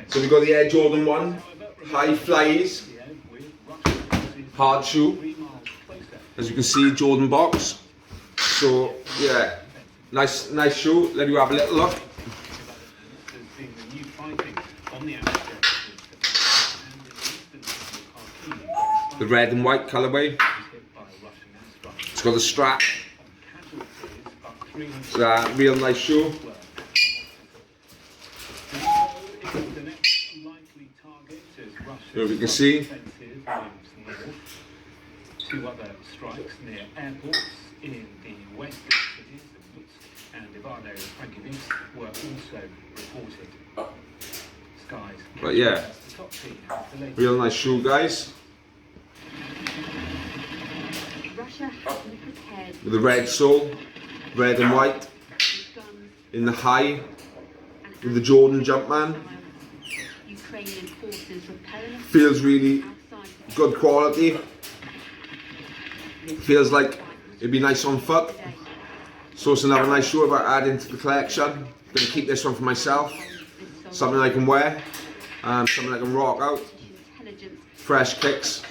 So we've got the Air Jordan 1 High FlyEase hard shoe. As you can see, Jordan box. So yeah, nice shoe. Let you have a little look. The red and white colourway. It's got a strap. It's a real nice shoe. So as you can see, two other strikes near airports in the western cities of Lutsk and Ivano Frankivsk were also reported. Skies. But yeah, real nice shoe, guys. With the red sole, red and white, in the high, with the Jordan Jumpman. Feels really good quality. Feels like it'd be nice on foot. So it's another nice shoe about adding to the collection. Gonna keep this one for myself. Something I can wear, something I can rock out. Fresh kicks.